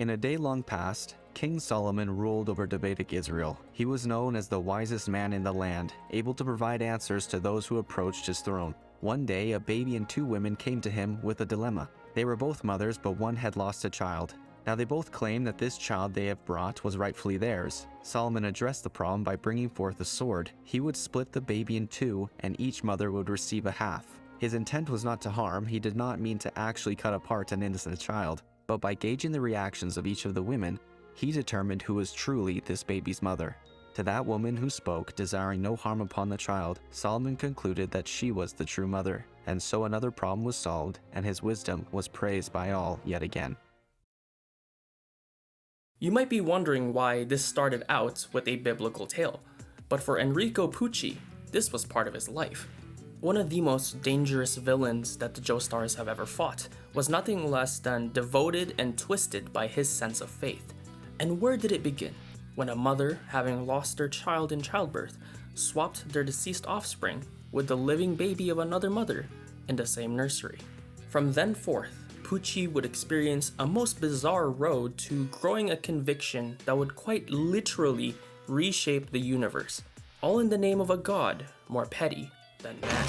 In a day long past, King Solomon ruled over Davidic Israel. He was known as the wisest man in the land, able to provide answers to those who approached his throne. One day, a baby and two women came to him with a dilemma. They were both mothers, but one had lost a child. Now they both claimed that this child they have brought was rightfully theirs. Solomon addressed the problem by bringing forth a sword. He would split the baby in two, and each mother would receive a half. His intent was not to harm. He did not mean to actually cut apart an innocent child. But by gauging the reactions of each of the women, he determined who was truly this baby's mother. To that woman who spoke, desiring no harm upon the child, Solomon concluded that she was the true mother. And so another problem was solved, and his wisdom was praised by all yet again. You might be wondering why this started out with a biblical tale, but for Enrico Pucci, this was part of his life. One of the most dangerous villains that the Joestars have ever fought was nothing less than devoted and twisted by his sense of faith. And where did it begin? When a mother, having lost their child in childbirth, swapped their deceased offspring with the living baby of another mother in the same nursery. From then forth, Pucci would experience a most bizarre road to growing a conviction that would quite literally reshape the universe, all in the name of a god more petty than man.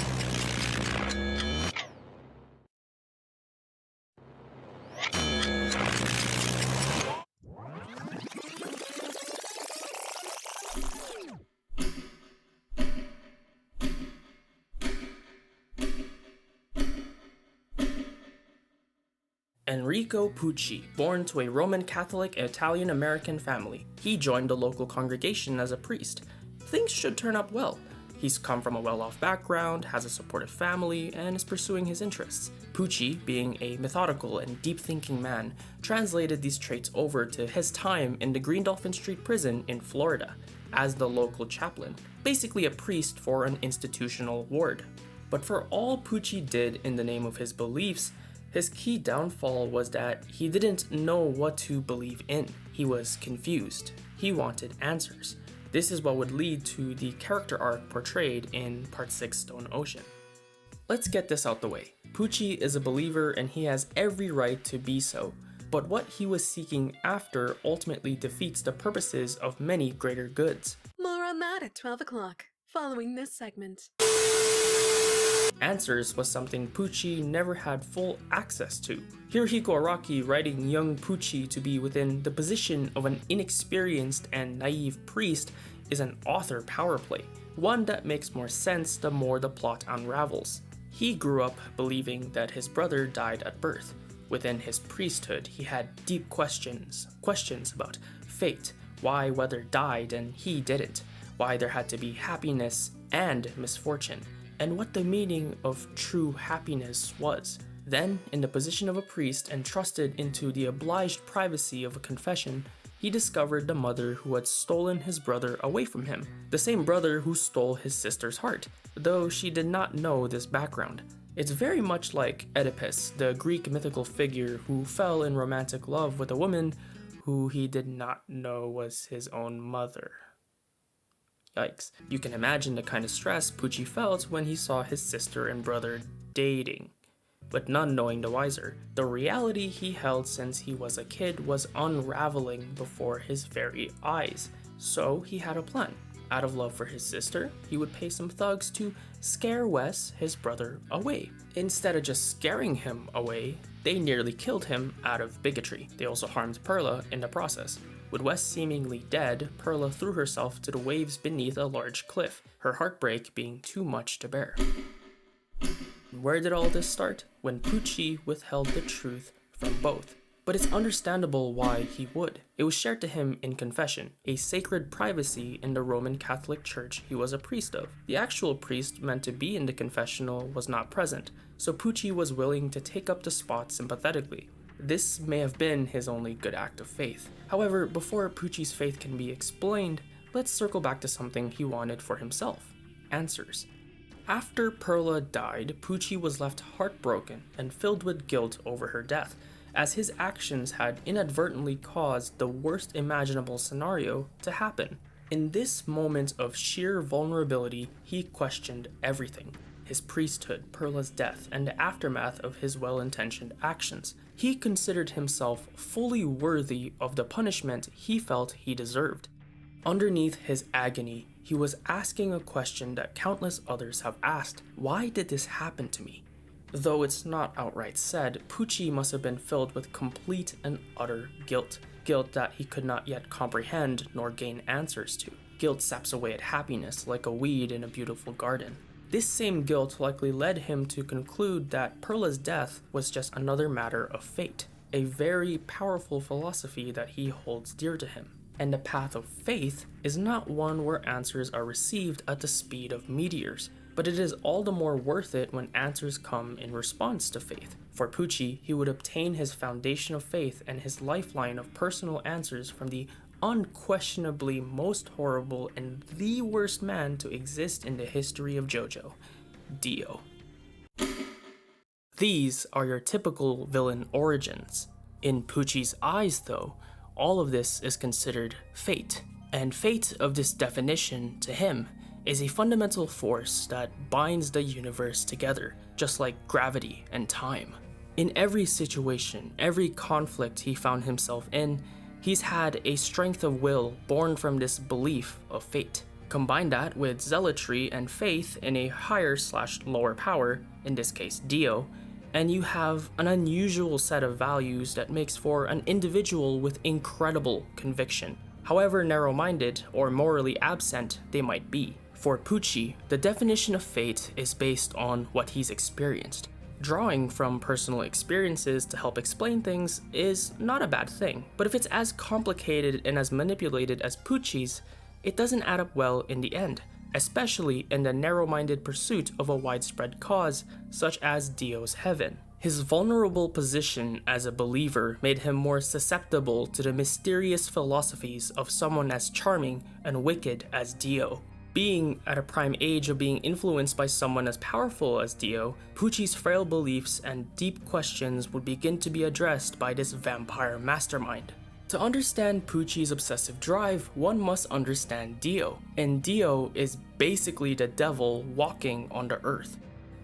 Enrico Pucci, born to a Roman Catholic Italian-American family. He joined the local congregation as a priest. Things should turn out well. He's come from a well-off background, has a supportive family, and is pursuing his interests. Pucci, being a methodical and deep-thinking man, translated these traits over to his time in the Green Dolphin Street prison in Florida as the local chaplain, basically a priest for an institutional ward. But for all Pucci did in the name of his beliefs, his key downfall was that he didn't know what to believe in. He was confused. He wanted answers. This is what would lead to the character arc portrayed in Part 6 Stone Ocean. Let's get this out the way. Pucci is a believer and he has every right to be so, but what he was seeking after ultimately defeats the purposes of many greater goods. More on that at 12 o'clock, following this segment. Answers was something Pucci never had full access to. Hirohiko Araki writing young Pucci to be within the position of an inexperienced and naive priest is an author power play, one that makes more sense the more the plot unravels. He grew up believing that his brother died at birth. Within his priesthood, he had deep questions about fate, why Weather died and he didn't, why there had to be happiness and misfortune, and what the meaning of true happiness was. Then, in the position of a priest entrusted into the obliged privacy of a confession, he discovered the mother who had stolen his brother away from him, the same brother who stole his sister's heart, though she did not know this background. It's very much like Oedipus, the Greek mythical figure who fell in romantic love with a woman who he did not know was his own mother. Yikes. You can imagine the kind of stress Pucci felt when he saw his sister and brother dating, but none knowing the wiser. The reality he held since he was a kid was unraveling before his very eyes. So he had a plan. Out of love for his sister, he would pay some thugs to scare Wes, his brother, away. Instead of just scaring him away, they nearly killed him out of bigotry. They also harmed Perla in the process. With Wes seemingly dead, Perla threw herself to the waves beneath a large cliff, her heartbreak being too much to bear. Where did all this start? When Pucci withheld the truth from both. But it's understandable why he would. It was shared to him in confession, a sacred privacy in the Roman Catholic Church he was a priest of. The actual priest meant to be in the confessional was not present, so Pucci was willing to take up the spot sympathetically. This may have been his only good act of faith. However, before Pucci's faith can be explained, let's circle back to something he wanted for himself: answers. After Perla died, Pucci was left heartbroken and filled with guilt over her death, as his actions had inadvertently caused the worst imaginable scenario to happen. In this moment of sheer vulnerability, he questioned everything. his priesthood, Perla's death, and the aftermath of his well-intentioned actions. He considered himself fully worthy of the punishment he felt he deserved. Underneath his agony, he was asking a question that countless others have asked: why did this happen to me? Though it's not outright said, Pucci must have been filled with complete and utter guilt. Guilt that he could not yet comprehend nor gain answers to. Guilt saps away at happiness like a weed in a beautiful garden. This same guilt likely led him to conclude that Perla's death was just another matter of fate, a very powerful philosophy that he holds dear to him. And the path of faith is not one where answers are received at the speed of meteors, but it is all the more worth it when answers come in response to faith. For Pucci, he would obtain his foundation of faith and his lifeline of personal answers from the unquestionably most horrible and the worst man to exist in the history of JoJo, Dio. These are your typical villain origins. In Pucci's eyes, though, all of this is considered fate, and fate of this definition to him is a fundamental force that binds the universe together, just like gravity and time. In every situation, every conflict he found himself in, he's had a strength of will born from this belief of fate. Combine that with zealotry and faith in a higher/lower power, in this case Dio, and you have an unusual set of values that makes for an individual with incredible conviction, however narrow-minded or morally absent they might be. For Pucci, the definition of fate is based on what he's experienced. Drawing from personal experiences to help explain things is not a bad thing, but if it's as complicated and as manipulated as Pucci's, it doesn't add up well in the end, especially in the narrow-minded pursuit of a widespread cause such as Dio's heaven. His vulnerable position as a believer made him more susceptible to the mysterious philosophies of someone as charming and wicked as Dio. Being at a prime age of being influenced by someone as powerful as Dio, Pucci's frail beliefs and deep questions would begin to be addressed by this vampire mastermind. To understand Pucci's obsessive drive, one must understand Dio, and Dio is basically the devil walking on the earth.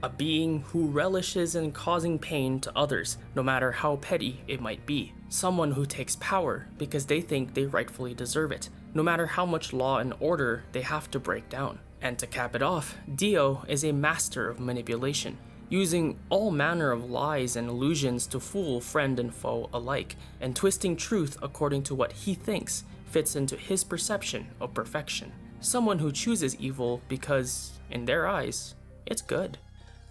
A being who relishes in causing pain to others, no matter how petty it might be. Someone who takes power because they think they rightfully deserve it, no matter how much law and order they have to break down. And to cap it off, Dio is a master of manipulation, using all manner of lies and illusions to fool friend and foe alike, and twisting truth according to what he thinks fits into his perception of perfection. Someone who chooses evil because, in their eyes, it's good.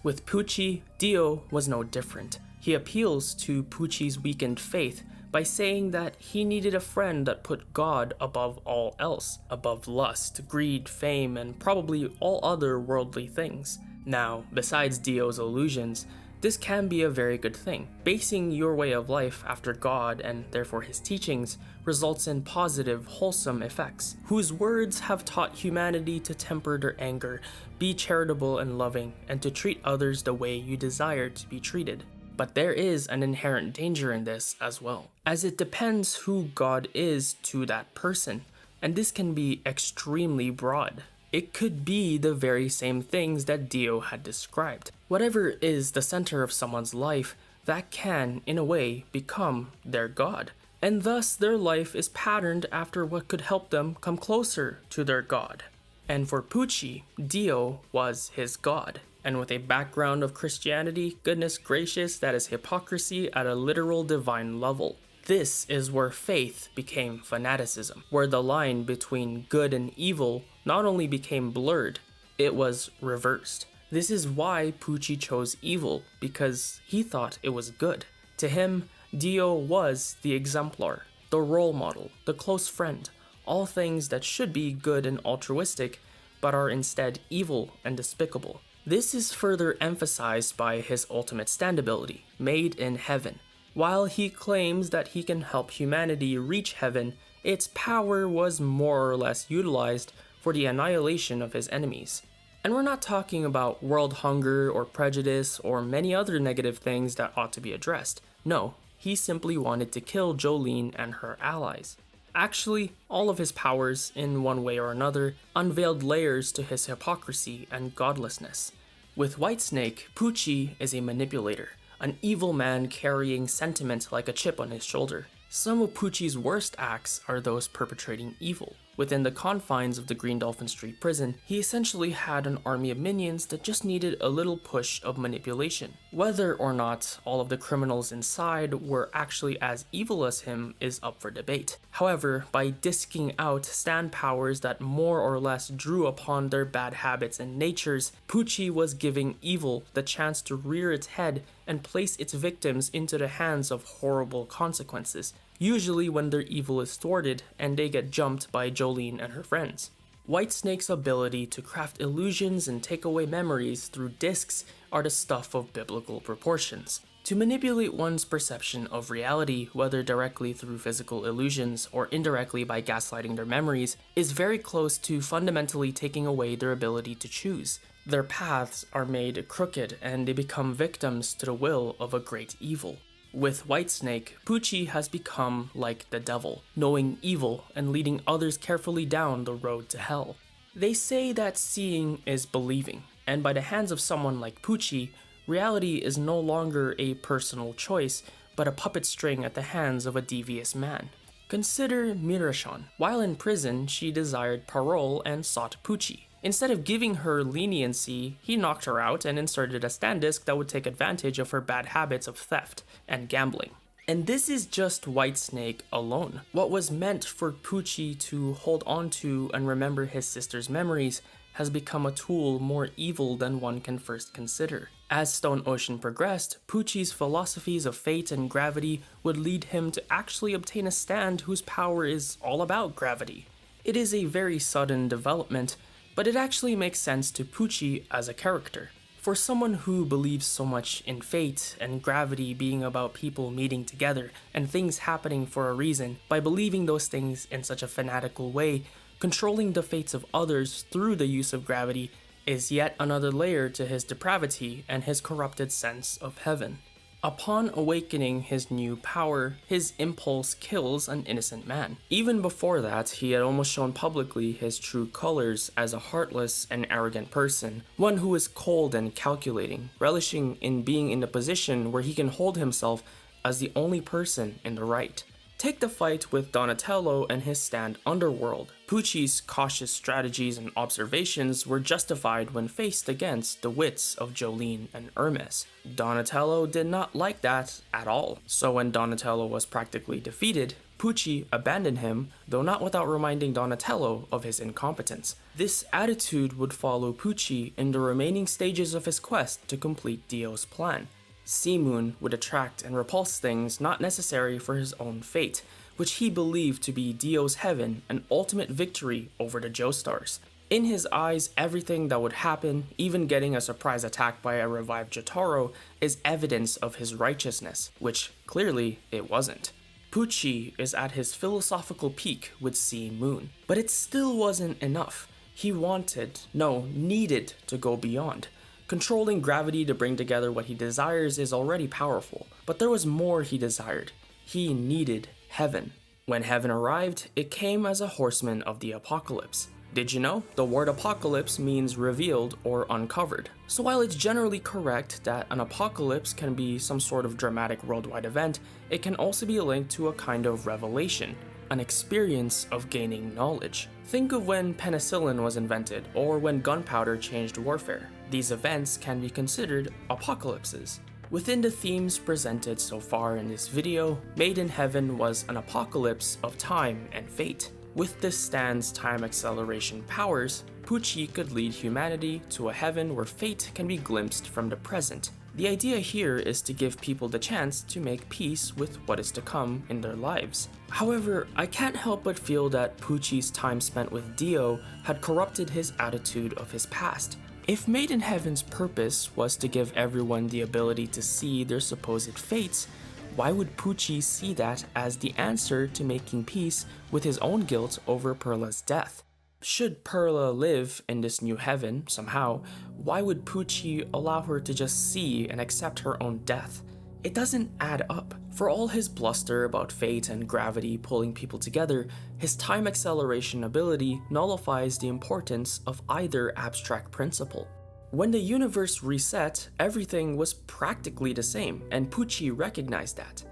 With Pucci, Dio was no different. He appeals to Pucci's weakened faith by saying that he needed a friend that put God above all else, above lust, greed, fame, and probably all other worldly things. Now, besides Dio's illusions, this can be a very good thing. Basing your way of life after God and therefore his teachings results in positive, wholesome effects, whose words have taught humanity to temper their anger, be charitable and loving, and to treat others the way you desire to be treated. But there is an inherent danger in this as well, as it depends who God is to that person, and this can be extremely broad. It could be the very same things that Dio had described. Whatever is the center of someone's life, that can, in a way, become their God. And thus their life is patterned after what could help them come closer to their God. And for Pucci, Dio was his God. And with a background of Christianity, goodness gracious, that is hypocrisy at a literal divine level. This is where faith became fanaticism, where the line between good and evil not only became blurred, it was reversed. This is why Pucci chose evil, because he thought it was good. To him, Dio was the exemplar, the role model, the close friend, all things that should be good and altruistic, but are instead evil and despicable. This is further emphasized by his ultimate standability, made in heaven. While he claims that he can help humanity reach heaven, its power was more or less utilized for the annihilation of his enemies. And we're not talking about world hunger or prejudice or many other negative things that ought to be addressed. No, he simply wanted to kill Jolene and her allies. Actually, all of his powers, in one way or another, unveiled layers to his hypocrisy and godlessness. With Whitesnake, Pucci is a manipulator, an evil man carrying sentiment like a chip on his shoulder. Some of Pucci's worst acts are those perpetrating evil. Within the confines of the Green Dolphin Street prison, he essentially had an army of minions that just needed a little push of manipulation. Whether or not all of the criminals inside were actually as evil as him is up for debate. However, by disking out stand powers that more or less drew upon their bad habits and natures, Pucci was giving evil the chance to rear its head and place its victims into the hands of horrible consequences, usually when their evil is thwarted and they get jumped by Jolene and her friends. Whitesnake's ability to craft illusions and take away memories through discs are the stuff of biblical proportions. To manipulate one's perception of reality, whether directly through physical illusions or indirectly by gaslighting their memories, is very close to fundamentally taking away their ability to choose. Their paths are made crooked and they become victims to the will of a great evil. With Whitesnake, Pucci has become like the devil, knowing evil and leading others carefully down the road to hell. They say that seeing is believing, and by the hands of someone like Pucci, reality is no longer a personal choice, but a puppet string at the hands of a devious man. Consider Mirashon. While in prison, she desired parole and sought Pucci. Instead of giving her leniency, he knocked her out and inserted a stand disc that would take advantage of her bad habits of theft and gambling. And this is just Whitesnake alone. What was meant for Pucci to hold on to and remember his sister's memories has become a tool more evil than one can first consider. As Stone Ocean progressed, Pucci's philosophies of fate and gravity would lead him to actually obtain a stand whose power is all about gravity. It is a very sudden development, but it actually makes sense to Pucci as a character. For someone who believes so much in fate and gravity being about people meeting together and things happening for a reason, by believing those things in such a fanatical way, controlling the fates of others through the use of gravity is yet another layer to his depravity and his corrupted sense of heaven. Upon awakening his new power, his impulse kills an innocent man. Even before that, he had almost shown publicly his true colors as a heartless and arrogant person, one who is cold and calculating, relishing in being in a position where he can hold himself as the only person in the right. Take the fight with Donatello and his stand Underworld. Pucci's cautious strategies and observations were justified when faced against the wits of Jolene and Hermes. Donatello did not like that at all, so when Donatello was practically defeated, Pucci abandoned him, though not without reminding Donatello of his incompetence. This attitude would follow Pucci in the remaining stages of his quest to complete Dio's plan. Seamoon would attract and repulse things not necessary for his own fate, which he believed to be Dio's heaven and ultimate victory over the Joestars. In his eyes, everything that would happen, even getting a surprise attack by a revived Jotaro, is evidence of his righteousness, which clearly it wasn't. Pucci is at his philosophical peak with Seamoon, but it still wasn't enough. He needed to go beyond. Controlling gravity to bring together what he desires is already powerful, but there was more he desired. He needed heaven. When heaven arrived, it came as a horseman of the apocalypse. Did you know? The word apocalypse means revealed or uncovered. So while it's generally correct that an apocalypse can be some sort of dramatic worldwide event, it can also be linked to a kind of revelation, an experience of gaining knowledge. Think of when penicillin was invented or when gunpowder changed warfare. These events can be considered apocalypses. Within the themes presented so far in this video, Made in Heaven was an apocalypse of time and fate. With this stand's time acceleration powers, Pucci could lead humanity to a heaven where fate can be glimpsed from the present. The idea here is to give people the chance to make peace with what is to come in their lives. However, I can't help but feel that Pucci's time spent with Dio had corrupted his attitude of his past. If Made in Heaven's purpose was to give everyone the ability to see their supposed fates, why would Pucci see that as the answer to making peace with his own guilt over Perla's death? Should Perla live in this new heaven somehow, why would Pucci allow her to just see and accept her own death? It doesn't add up. For all his bluster about fate and gravity pulling people together, his time acceleration ability nullifies the importance of either abstract principle. When the universe reset, everything was practically the same, and Pucci recognized that.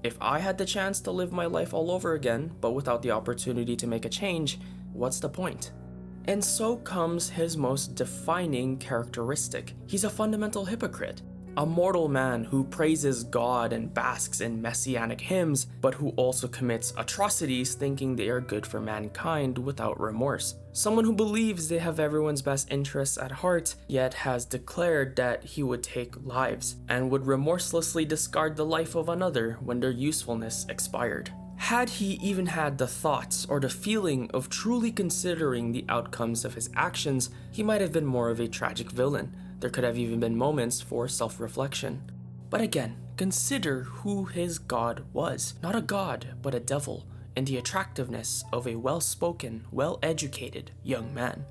If I had the chance to live my life all over again, but without the opportunity to make a change, what's the point? And so comes his most defining characteristic. He's a fundamental hypocrite. A mortal man who praises God and basks in messianic hymns, but who also commits atrocities thinking they are good for mankind without remorse. Someone who believes they have everyone's best interests at heart, yet has declared that he would take lives, and would remorselessly discard the life of another when their usefulness expired. Had he even had the thoughts or the feeling of truly considering the outcomes of his actions, he might have been more of a tragic villain. There could have even been moments for self-reflection. But again, consider who his god was. Not a god, but a devil, and the attractiveness of a well-spoken, well-educated young man.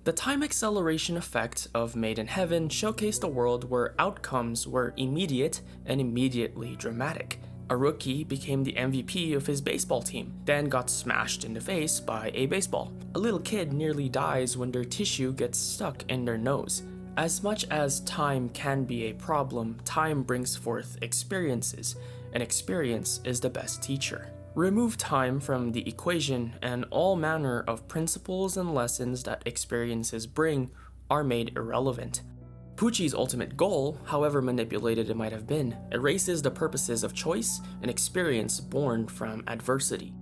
The time acceleration effect of Made in Heaven showcased a world where outcomes were immediate and immediately dramatic. A rookie became the MVP of his baseball team, then got smashed in the face by a baseball. A little kid nearly dies when their tissue gets stuck in their nose. As much as time can be a problem, time brings forth experiences, and experience is the best teacher. Remove time from the equation, and all manner of principles and lessons that experiences bring are made irrelevant. Pucci's ultimate goal, however manipulated it might have been, erases the purposes of choice and experience born from adversity.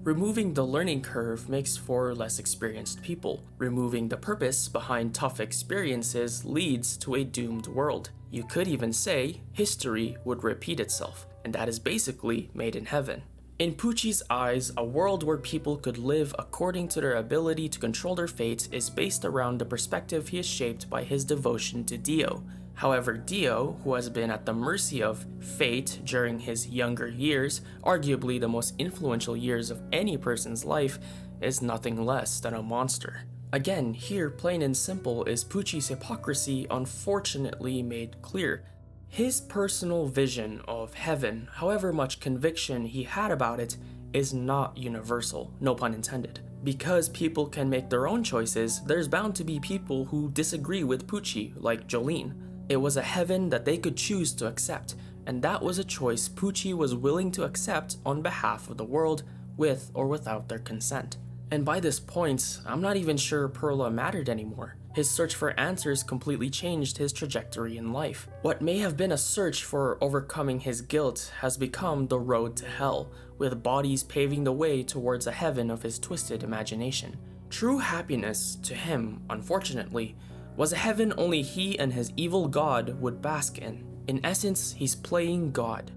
Removing the learning curve makes for less experienced people. Removing the purpose behind tough experiences leads to a doomed world. You could even say history would repeat itself, and that is basically Made in Heaven. In Pucci's eyes, a world where people could live according to their ability to control their fate is based around the perspective he has shaped by his devotion to Dio. However, Dio, who has been at the mercy of fate during his younger years, arguably the most influential years of any person's life, is nothing less than a monster. Again, here plain and simple is Pucci's hypocrisy unfortunately made clear. His personal vision of heaven, however much conviction he had about it, is not universal, no pun intended. Because people can make their own choices, there's bound to be people who disagree with Pucci, like Jolene. It was a heaven that they could choose to accept, and that was a choice Pucci was willing to accept on behalf of the world, with or without their consent. And by this point, I'm not even sure Perla mattered anymore. His search for answers completely changed his trajectory in life. What may have been a search for overcoming his guilt has become the road to hell, with bodies paving the way towards a heaven of his twisted imagination. True happiness, to him, unfortunately, was a heaven only he and his evil god would bask in. In essence, he's playing God.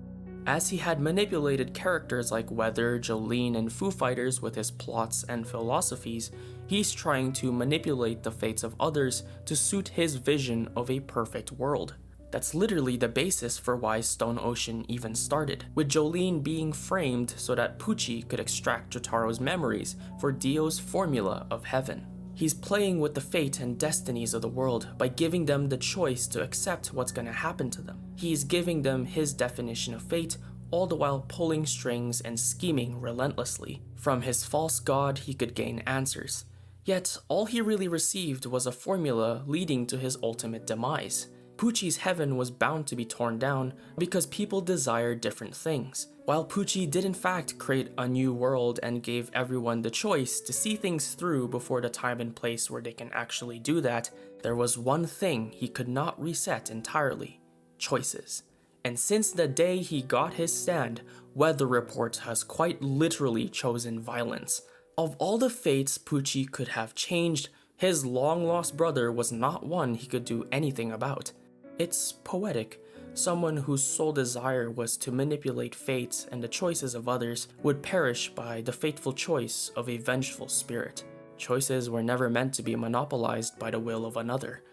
As he had manipulated characters like Weather, Jolene, and Foo Fighters with his plots and philosophies, he's trying to manipulate the fates of others to suit his vision of a perfect world. That's literally the basis for why Stone Ocean even started, with Jolene being framed so that Pucci could extract Jotaro's memories for Dio's formula of heaven. He's playing with the fate and destinies of the world by giving them the choice to accept what's gonna happen to them. He's giving them his definition of fate, all the while pulling strings and scheming relentlessly. From his false god, he could gain answers. Yet, all he really received was a formula leading to his ultimate demise. Pucci's heaven was bound to be torn down because people desire different things. While Pucci did in fact create a new world and gave everyone the choice to see things through before the time and place where they can actually do that, there was one thing he could not reset entirely: choices. And since the day he got his stand, Weather Report has quite literally chosen violence. Of all the fates Pucci could have changed, his long-lost brother was not one he could do anything about. It's poetic. Someone whose sole desire was to manipulate fate and the choices of others would perish by the fateful choice of a vengeful spirit. Choices were never meant to be monopolized by the will of another,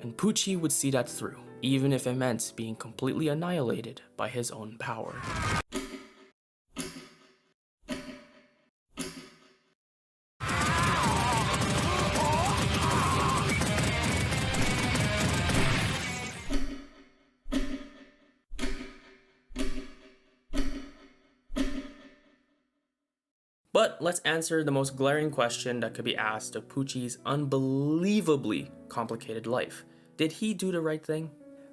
and Pucci would see that through, even if it meant being completely annihilated by his own power. But let's answer the most glaring question that could be asked of Pucci's unbelievably complicated life. Did he do the right thing?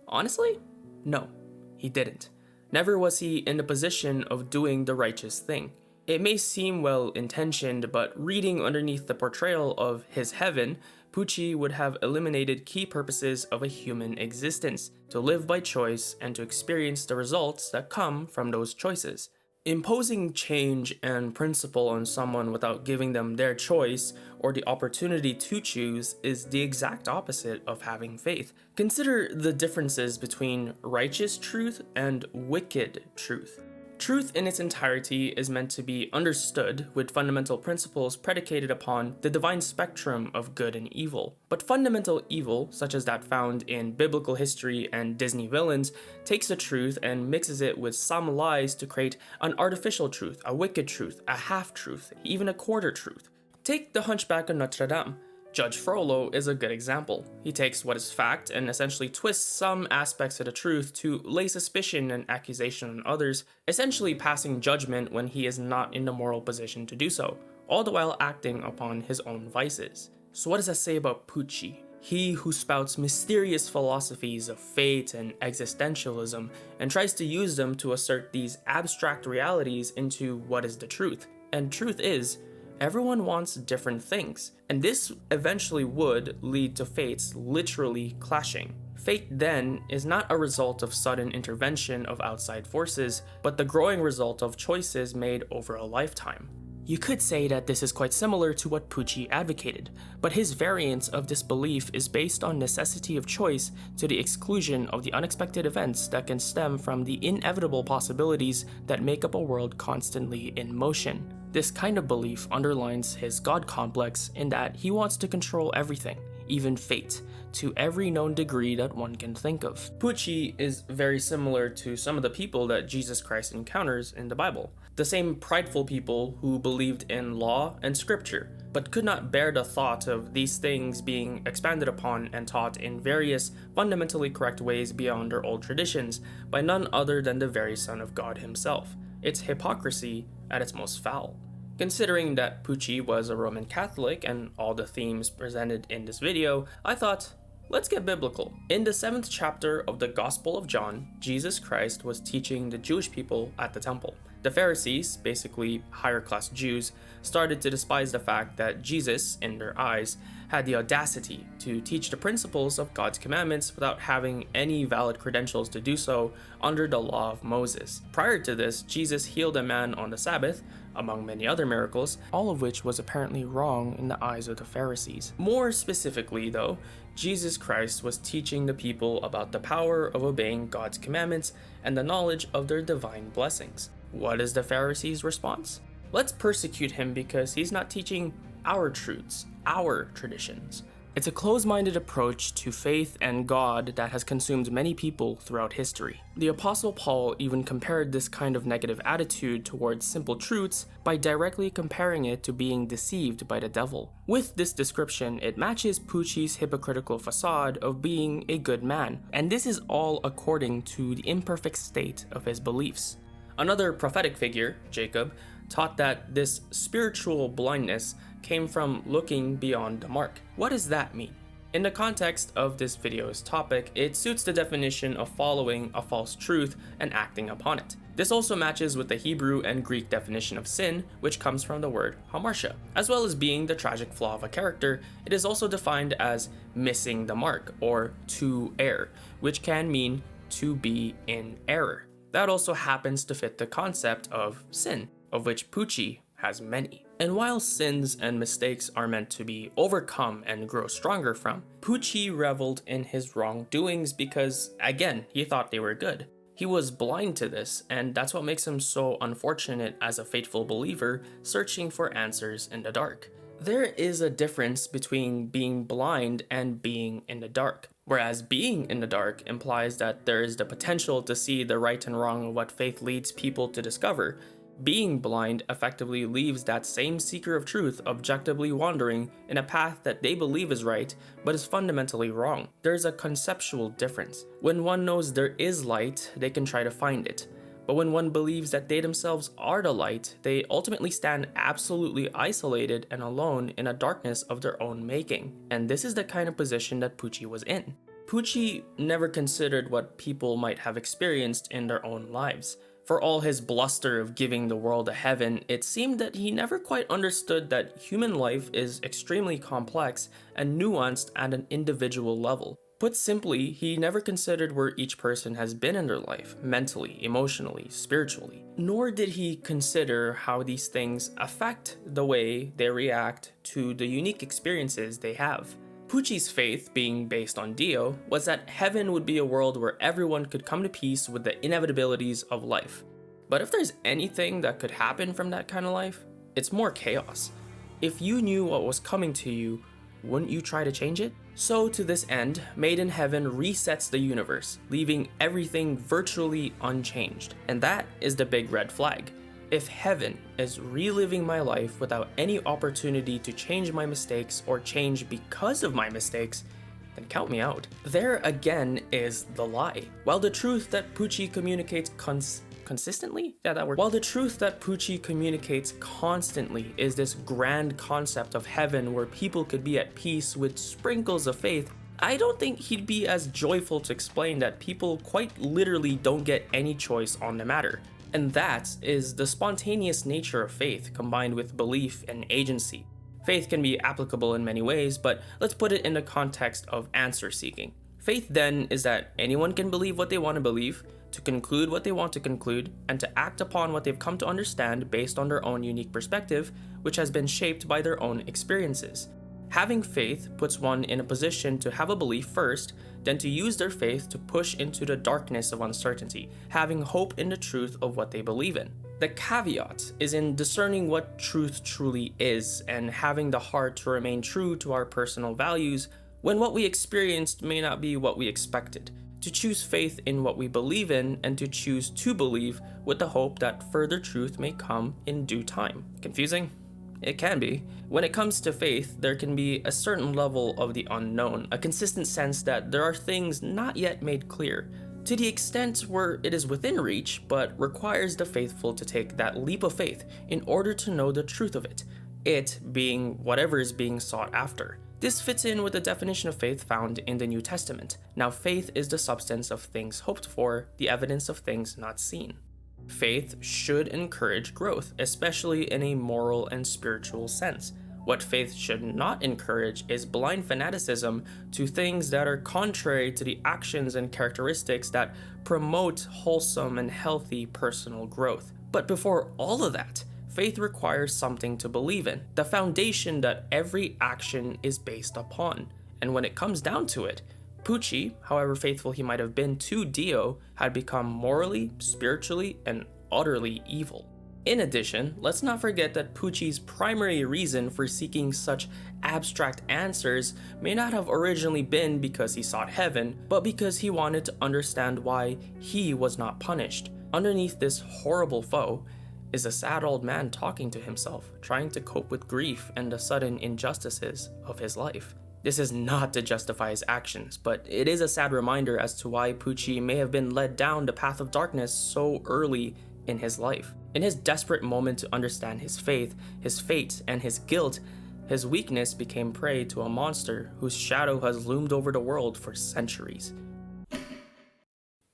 Honestly, no, he didn't. Never was he in the position of doing the righteous thing. It may seem well-intentioned, but reading underneath the portrayal of his heaven, Pucci would have eliminated key purposes of a human existence, to live by choice and to experience the results that come from those choices. Imposing change and principle on someone without giving them their choice or the opportunity to choose is the exact opposite of having faith. Consider the differences between righteous truth and wicked truth. Truth in its entirety is meant to be understood with fundamental principles predicated upon the divine spectrum of good and evil. But fundamental evil, such as that found in biblical history and Disney villains, takes the truth and mixes it with some lies to create an artificial truth, a wicked truth, a half-truth, even a quarter truth. Take the Hunchback of Notre Dame. Judge Frollo is a good example. He takes what is fact and essentially twists some aspects of the truth to lay suspicion and accusation on others, essentially passing judgment when he is not in the moral position to do so, all the while acting upon his own vices. So what does that say about Pucci? He who spouts mysterious philosophies of fate and existentialism and tries to use them to assert these abstract realities into what is the truth. And truth is, everyone wants different things, and this eventually would lead to fates literally clashing. Fate then is not a result of sudden intervention of outside forces, but the growing result of choices made over a lifetime. You could say that this is quite similar to what Pucci advocated, but his variance of this belief is based on necessity of choice to the exclusion of the unexpected events that can stem from the inevitable possibilities that make up a world constantly in motion. This kind of belief underlines his God complex in that he wants to control everything, even fate, to every known degree that one can think of. Pucci is very similar to some of the people that Jesus Christ encounters in the Bible. The same prideful people who believed in law and scripture, but could not bear the thought of these things being expanded upon and taught in various fundamentally correct ways beyond their old traditions by none other than the very Son of God himself. It's hypocrisy at its most foul. Considering that Pucci was a Roman Catholic and all the themes presented in this video, I thought, let's get biblical. In the 7th chapter of the Gospel of John, Jesus Christ was teaching the Jewish people at the temple. The Pharisees, basically higher class Jews, started to despise the fact that Jesus, in their eyes, had the audacity to teach the principles of God's commandments without having any valid credentials to do so under the law of Moses. Prior to this, Jesus healed a man on the Sabbath, among many other miracles, all of which was apparently wrong in the eyes of the Pharisees. More specifically though, Jesus Christ was teaching the people about the power of obeying God's commandments and the knowledge of their divine blessings. What is the Pharisees' response? Let's persecute him because he's not teaching our truths, our traditions. It's a closed-minded approach to faith and God that has consumed many people throughout history. The Apostle Paul even compared this kind of negative attitude towards simple truths by directly comparing it to being deceived by the devil. With this description, it matches Pucci's hypocritical facade of being a good man, and this is all according to the imperfect state of his beliefs. Another prophetic figure, Jacob, taught that this spiritual blindness came from looking beyond the mark. What does that mean? In the context of this video's topic, it suits the definition of following a false truth and acting upon it. This also matches with the Hebrew and Greek definition of sin, which comes from the word hamartia. As well as being the tragic flaw of a character, it is also defined as missing the mark, or to err, which can mean to be in error. That also happens to fit the concept of sin, of which Pucci has many. And while sins and mistakes are meant to be overcome and grow stronger from, Pucci reveled in his wrongdoings because, again, he thought they were good. He was blind to this, and that's what makes him so unfortunate as a faithful believer searching for answers in the dark. There is a difference between being blind and being in the dark. Whereas being in the dark implies that there is the potential to see the right and wrong of what faith leads people to discover, being blind effectively leaves that same seeker of truth objectively wandering in a path that they believe is right, but is fundamentally wrong. There's a conceptual difference. When one knows there is light, they can try to find it. But when one believes that they themselves are the light, they ultimately stand absolutely isolated and alone in a darkness of their own making. And this is the kind of position that Pucci was in. Pucci never considered what people might have experienced in their own lives. For all his bluster of giving the world a heaven, it seemed that he never quite understood that human life is extremely complex and nuanced at an individual level. Put simply, he never considered where each person has been in their life, mentally, emotionally, spiritually. Nor did he consider how these things affect the way they react to the unique experiences they have. Pucci's faith, being based on Dio, was that heaven would be a world where everyone could come to peace with the inevitabilities of life. But if there's anything that could happen from that kind of life, it's more chaos. If you knew what was coming to you, wouldn't you try to change it? So to this end, Made in Heaven resets the universe, leaving everything virtually unchanged. And that is the big red flag. If heaven is reliving my life without any opportunity to change my mistakes or change because of my mistakes, then count me out. There again is the lie. While the truth that Pucci communicates consistently? Yeah, that word. While the truth that Pucci communicates constantly is this grand concept of heaven where people could be at peace with sprinkles of faith, I don't think he'd be as joyful to explain that people quite literally don't get any choice on the matter. And that is the spontaneous nature of faith combined with belief and agency. Faith can be applicable in many ways, but let's put it in the context of answer seeking. Faith then is that anyone can believe what they want to believe, to conclude what they want to conclude, and to act upon what they've come to understand based on their own unique perspective, which has been shaped by their own experiences. Having faith puts one in a position to have a belief first, then to use their faith to push into the darkness of uncertainty, having hope in the truth of what they believe in. The caveat is in discerning what truth truly is and having the heart to remain true to our personal values when what we experienced may not be what we expected. To choose faith in what we believe in and to choose to believe with the hope that further truth may come in due time. Confusing? It can be. When it comes to faith, there can be a certain level of the unknown, a consistent sense that there are things not yet made clear, to the extent where it is within reach, but requires the faithful to take that leap of faith in order to know the truth of it being whatever is being sought after. This fits in with the definition of faith found in the New Testament. Now, faith is the substance of things hoped for, the evidence of things not seen. Faith should encourage growth, especially in a moral and spiritual sense. What faith should not encourage is blind fanaticism to things that are contrary to the actions and characteristics that promote wholesome and healthy personal growth. But before all of that, faith requires something to believe in, the foundation that every action is based upon. And when it comes down to it, Pucci, however faithful he might have been to Dio, had become morally, spiritually, and utterly evil. In addition, let's not forget that Pucci's primary reason for seeking such abstract answers may not have originally been because he sought heaven, but because he wanted to understand why he was not punished. Underneath this horrible foe is a sad old man talking to himself, trying to cope with grief and the sudden injustices of his life. This is not to justify his actions, but it is a sad reminder as to why Pucci may have been led down the path of darkness so early in his life. In his desperate moment to understand his faith, his fate, and his guilt, his weakness became prey to a monster whose shadow has loomed over the world for centuries.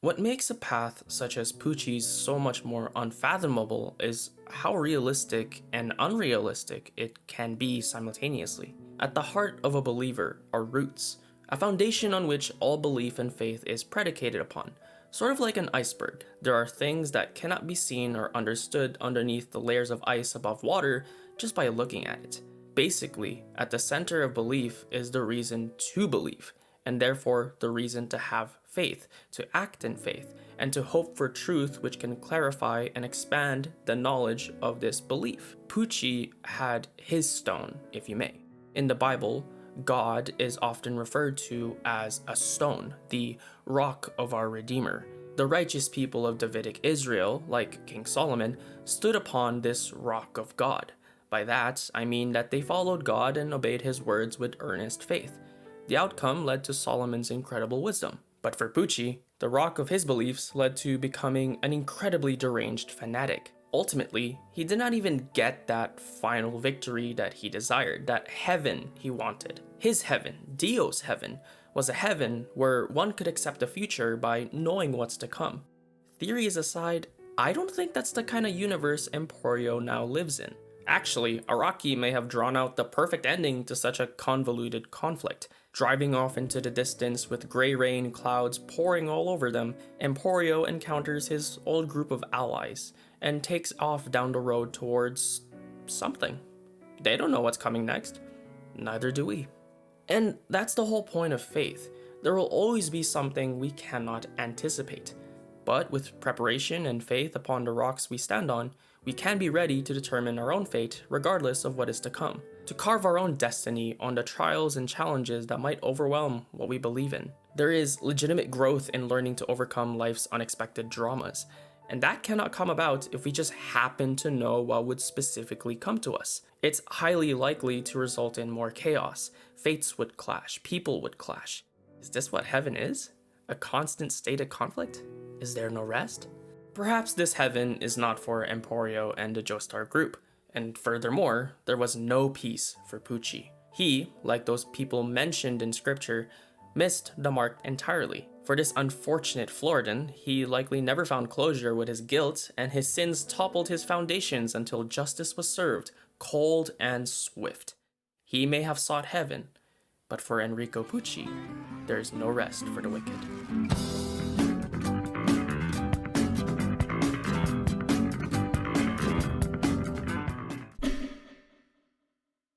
What makes a path such as Pucci's so much more unfathomable is how realistic and unrealistic it can be simultaneously. At the heart of a believer are roots, a foundation on which all belief and faith is predicated upon. Sort of like an iceberg, there are things that cannot be seen or understood underneath the layers of ice above water just by looking at it. Basically, at the center of belief is the reason to believe, and therefore the reason to have faith, to act in faith, and to hope for truth which can clarify and expand the knowledge of this belief. Pucci had his stone, if you may. In the Bible, God is often referred to as a stone, the rock of our Redeemer. The righteous people of Davidic Israel, like King Solomon, stood upon this rock of God. By that, I mean that they followed God and obeyed his words with earnest faith. The outcome led to Solomon's incredible wisdom. But for Pucci, the rock of his beliefs led to becoming an incredibly deranged fanatic. Ultimately, he did not even get that final victory that he desired, that heaven he wanted. His heaven, Dio's heaven, was a heaven where one could accept the future by knowing what's to come. Theories aside, I don't think that's the kind of universe Emporio now lives in. Actually, Araki may have drawn out the perfect ending to such a convoluted conflict. Driving off into the distance with gray rain clouds pouring all over them, Emporio encounters his old group of allies and takes off down the road towards something. They don't know what's coming next. Neither do we. And that's the whole point of faith. There will always be something we cannot anticipate. But with preparation and faith upon the rocks we stand on, we can be ready to determine our own fate regardless of what is to come, to carve our own destiny on the trials and challenges that might overwhelm what we believe in. There is legitimate growth in learning to overcome life's unexpected dramas, and that cannot come about if we just happen to know what would specifically come to us. It's highly likely to result in more chaos. Fates would clash, people would clash. Is this what heaven is? A constant state of conflict? Is there no rest? Perhaps this heaven is not for Emporio and the Joestar group, and furthermore, there was no peace for Pucci. He, like those people mentioned in scripture, missed the mark entirely. For this unfortunate Floridan, he likely never found closure with his guilt, and his sins toppled his foundations until justice was served, cold and swift. He may have sought heaven, but for Enrico Pucci, there is no rest for the wicked.